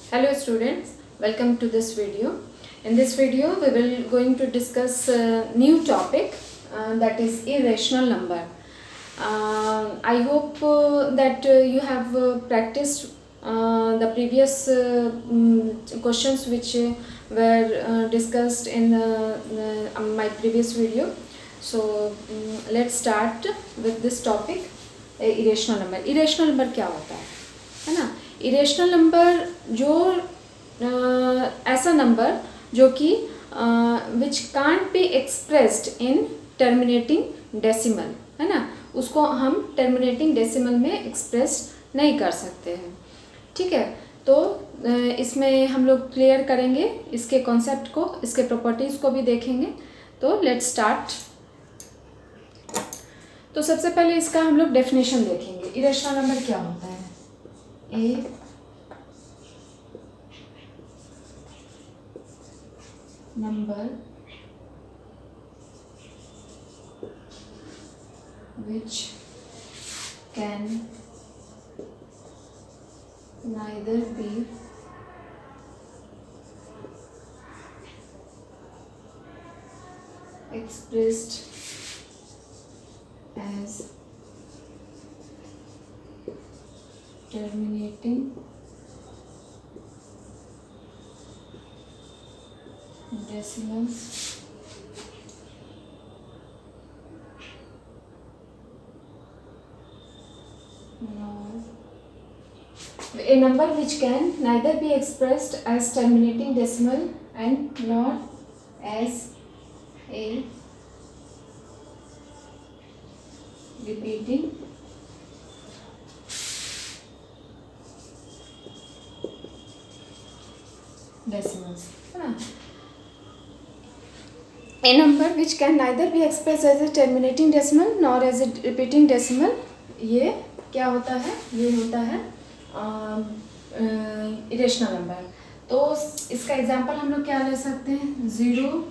Hello students, welcome to this video. In this video we will going to discuss a new topic that is irrational number. I hope that you have practiced the previous questions which were discussed in my previous video. So let's start with this topic, irrational number. Irrational number क्या होता है ना? Irrational number जो ऐसा number जो कि which can't be expressed in terminating decimal है ना, उसको हम टर्मिनेटिंग डेसिमल में एक्सप्रेस नहीं कर सकते हैं. ठीक है, तो इसमें हम लोग क्लियर करेंगे इसके कॉन्सेप्ट को, इसके प्रॉपर्टीज़ को भी देखेंगे. तो लेट्स स्टार्ट. तो सबसे पहले इसका हम लोग डेफिनेशन देखेंगे. इरेशनल नंबर क्या होता है? A number which can neither be expressed as terminating decimals nor a number which can neither be expressed as terminating decimal and nor as a repeating decimals. A number which can neither be expressed as a terminating decimal nor as a repeating decimal, ये क्या होता है? ये होता है irrational number. तो इसका example हम लोग क्या ले सकते हैं? 0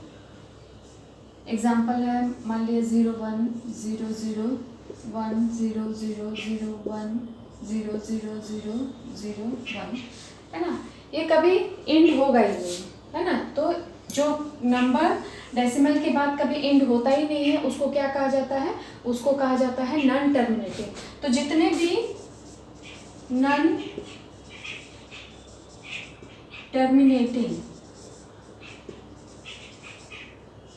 एग्जांपल है, मान लिया 0 1 0 0 1 0 0 0 1 0 0 0 0 1 है ना. ये कभी एंड होगा ही नहीं है ना. तो जो नंबर डेसिमल के बाद कभी एंड होता ही नहीं है उसको क्या कहा जाता है? उसको कहा जाता है नॉन टर्मिनेटिंग. तो जितने भी non terminating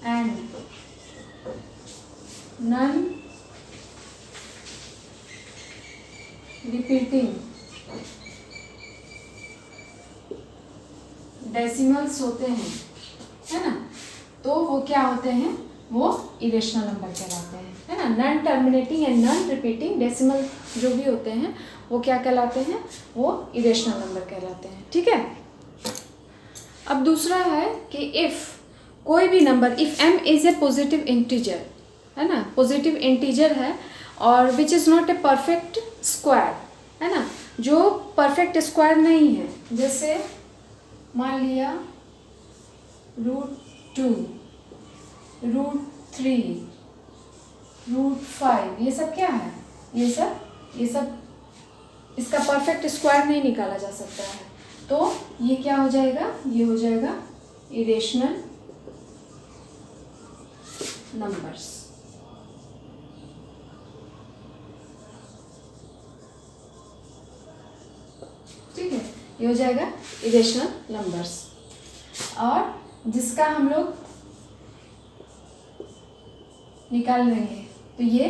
and non repeating decimals होते हैं है ना, तो वो क्या होते हैं? वो इरेशनल नंबर कहलाते हैं है ना. Non terminating and non repeating decimal जो भी होते हैं वो क्या कहलाते हैं? वो इरेशनल नंबर कहलाते हैं. ठीक है. अब दूसरा है कि इफ़ कोई भी number, if m is a positive integer है ना, पॉजिटिव इंटीजर है और which is not a perfect square है ना, जो परफेक्ट स्क्वायर नहीं है. जैसे मान लिया √2 √3 √5, ये सब क्या है? ये सब इसका परफेक्ट स्क्वायर नहीं निकाला जा सकता है. तो ये क्या हो जाएगा? ये हो जाएगा इरेशनल नंबर्स. ठीक है, ये हो जाएगा इरेशनल नंबर्स. और जिसका हम लोग निकाल लेंगे तो ये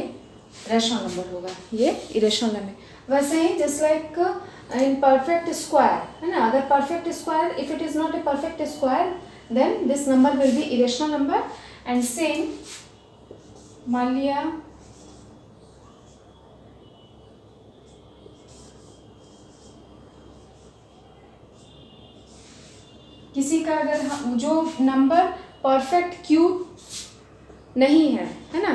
रेशनल नंबर होगा, ये इरेशनल नंबर. वैसे ही just like in perfect square है ना, अगर perfect square, if it is not a perfect square then this number will be irrational number. And same मान लिया किसी का अगर जो नंबर परफेक्ट क्यूब नहीं है ना,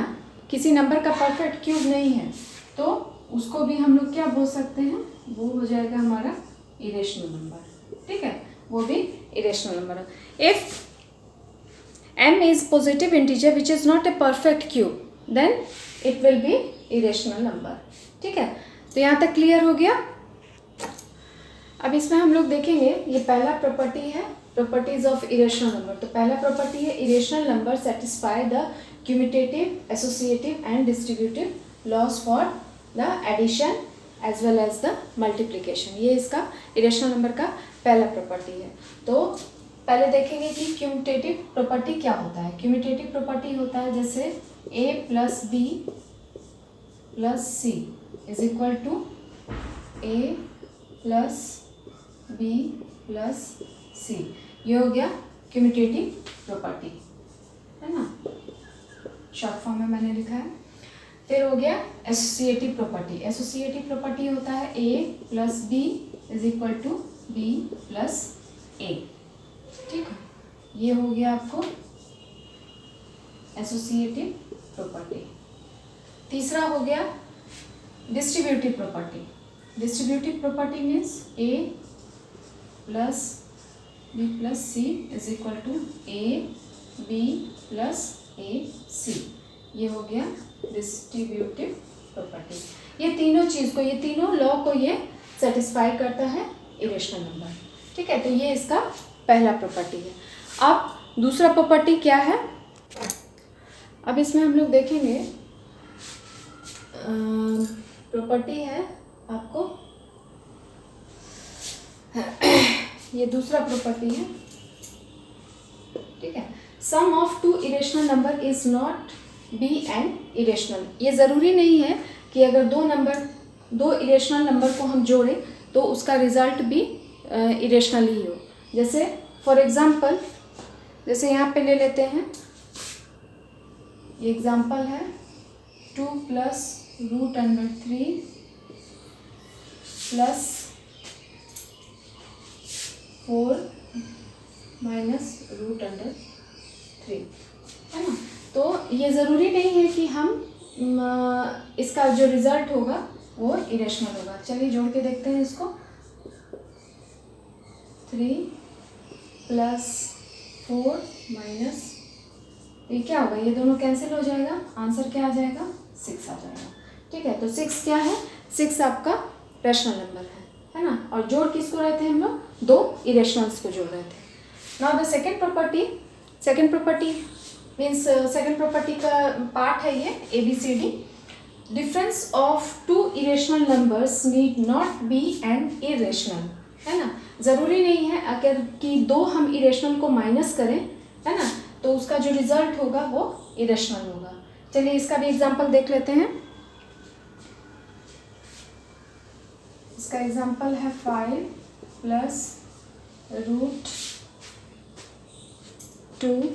किसी नंबर का परफेक्ट क्यूब नहीं है तो उसको भी हम लोग क्या बोल सकते हैं? वो हो जाएगा हमारा इरेशनल नंबर. ठीक है, वो भी irrational number. If m is positive integer which is not a perfect cube then it will be irrational number. ठीक है, तो यहाँ तक क्लियर हो गया. अब इसमें हम लोग देखेंगे, ये पहला प्रॉपर्टी है प्रॉपर्टीज ऑफ इरेशनल नंबर। तो पहला प्रॉपर्टी है irrational number satisfy the commutative, associative and distributive laws for the addition as well as the multiplication. ये इसका इरेशनल नंबर का पहला प्रॉपर्टी है। तो पहले देखेंगे कि क्यूमिटेटिव प्रॉपर्टी क्या होता है। क्यूमिटेटिव प्रॉपर्टी होता है जैसे a plus B plus C is equal to a plus B plus C. ये हो गया क्यूमिटेटिव प्रॉपर्टी, है ना, शॉर्ट फॉर्म में मैंने लिखा है। फिर हो गया एसोसिएटिव प्रॉपर्टी। एसोसिएटिव प्रॉपर्टी होता है a plus B is equal to B plus A. ठीक है, ये हो गया आपको एसोसिएटिव प्रॉपर्टी। तीसरा हो गया distributive property. Distributive property means a plus B plus C is equal to A B plus A C. ये हो गया डिस्ट्रीब्यूटिव प्रॉपर्टी। ये तीनों चीज़ को, ये तीनों लॉ को ये सेटिस्फाई करता है इरेशनल नंबर। ठीक है, तो ये इसका पहला प्रॉपर्टी है। अब दूसरा प्रॉपर्टी क्या है, अब इसमें हम लोग देखेंगे प्रॉपर्टी है आपको ये दूसरा प्रॉपर्टी है। ठीक है, sum of two irrational number is not be an irrational. ये ज़रूरी नहीं है कि अगर दो इरेशनल नंबर को हम जोड़ें तो उसका रिजल्ट भी इरेशनल ही हो। जैसे फॉर एग्जांपल, जैसे यहाँ पे ले लेते हैं, ये एग्जांपल है 2 plus root under 3 plus 4 minus root under 3, है ना। तो ये ज़रूरी नहीं है कि हम इसका जो रिज़ल्ट होगा वो इरेशनल होगा। चलिए जोड़ के देखते हैं इसको। 3 प्लस 4 माइनस, ये क्या होगा, ये दोनों कैंसिल हो जाएगा, आंसर क्या आ जाएगा, 6 आ जाएगा। ठीक है, तो 6 क्या है, 6 आपका रैशनल नंबर है ना। और जोड़ किसको रहे थे हम लोग, दो इरेशनल्स को जोड़ रहे थे। Now the second property means second property का पार्ट है ये ABCD। Difference of two irrational numbers need not be an irrational, है ना। ज़रूरी नहीं है अगर कि दो हम इरेशनल को माइनस करें, है ना, तो उसका जो रिजल्ट होगा वो इरेशनल होगा। चलिए इसका भी एग्जांपल देख लेते हैं। इसका एग्जांपल है 5 प्लस रूट 2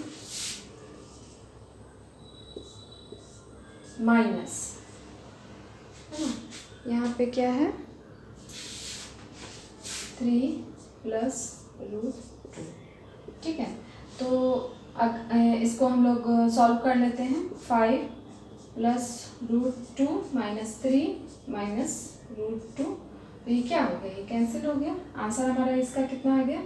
माइनस, है ना, यहाँ पे क्या है 3 प्लस रूट 2। ठीक है, तो इसको हम लोग सॉल्व कर लेते हैं। 5 plus root 2 minus 3 minus root 2, तो ये क्या हो गया, ये कैंसिल हो गया। आंसर हमारा इसका कितना आ गया,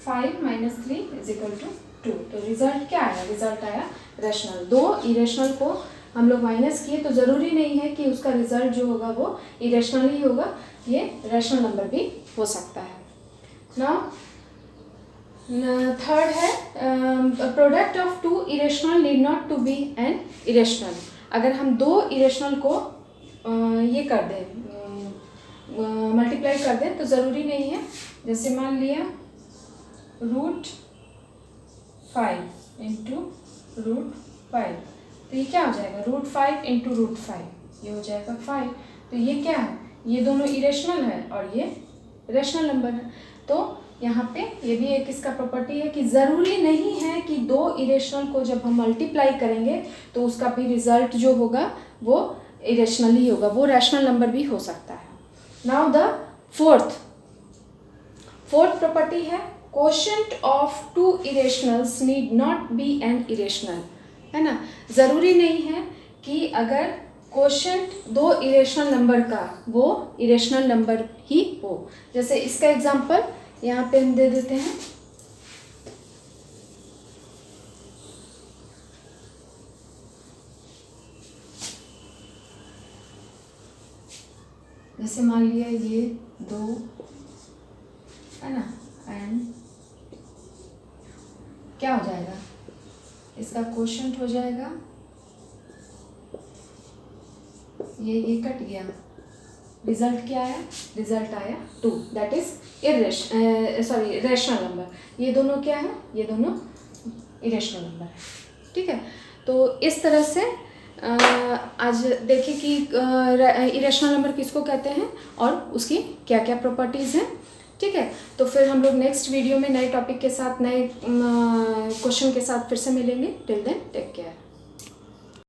5 माइनस 3 इज इक्वल टू 2। तो रिजल्ट क्या आया, रिजल्ट आया रैशनल। दो इरेशनल को हम लोग माइनस किए तो ज़रूरी नहीं है कि उसका रिजल्ट जो होगा वो इरेशनल ही होगा, ये रैशनल नंबर भी हो सकता है। नाउ थर्ड है product of two irrational need not to be an irrational. अगर हम दो इरेशनल को ये कर दें, मल्टीप्लाई कर दें, तो ज़रूरी नहीं है। जैसे मान लिया रूट 5 इंटू रूट 5, तो ये क्या हो जाएगा, रूट 5 इंटू रूट 5, ये हो जाएगा 5। तो ये क्या है, ये दोनों इरेशनल है और ये रैशनल नंबर है। तो यहाँ पे ये भी एक इसका प्रॉपर्टी है कि ज़रूरी नहीं है कि दो इरेशनल को जब हम मल्टीप्लाई करेंगे तो उसका भी रिजल्ट जो होगा वो इरेशनल ही होगा, वो रैशनल नंबर भी हो सकता है। नाउ द फोर्थ प्रॉपर्टी है quotient of two irrationals need not be an irrational, है ना। ज़रूरी नहीं है कि अगर क्वोशंट दो इरेशनल नंबर का वो इरेशनल नंबर ही हो। जैसे इसका एग्जांपल यहाँ पे हम दे देते हैं। जैसे मान लिया ये 2 है ना, एंड क्या हो जाएगा, इसका क्वोशंट हो जाएगा, ये कट गया, रिजल्ट क्या आया, रिजल्ट आया 2, दैट इज रेशनल नंबर। ये दोनों क्या है, ये दोनों इरेशनल नंबर है, ठीक है। तो इस तरह से आज देखिए कि इरेशनल नंबर किसको कहते हैं और उसकी क्या क्या प्रॉपर्टीज़ हैं, ठीक है। तो फिर हम लोग नेक्स्ट वीडियो में नए टॉपिक के साथ, नए क्वेश्चन के साथ फिर से मिलेंगे। Till then take care.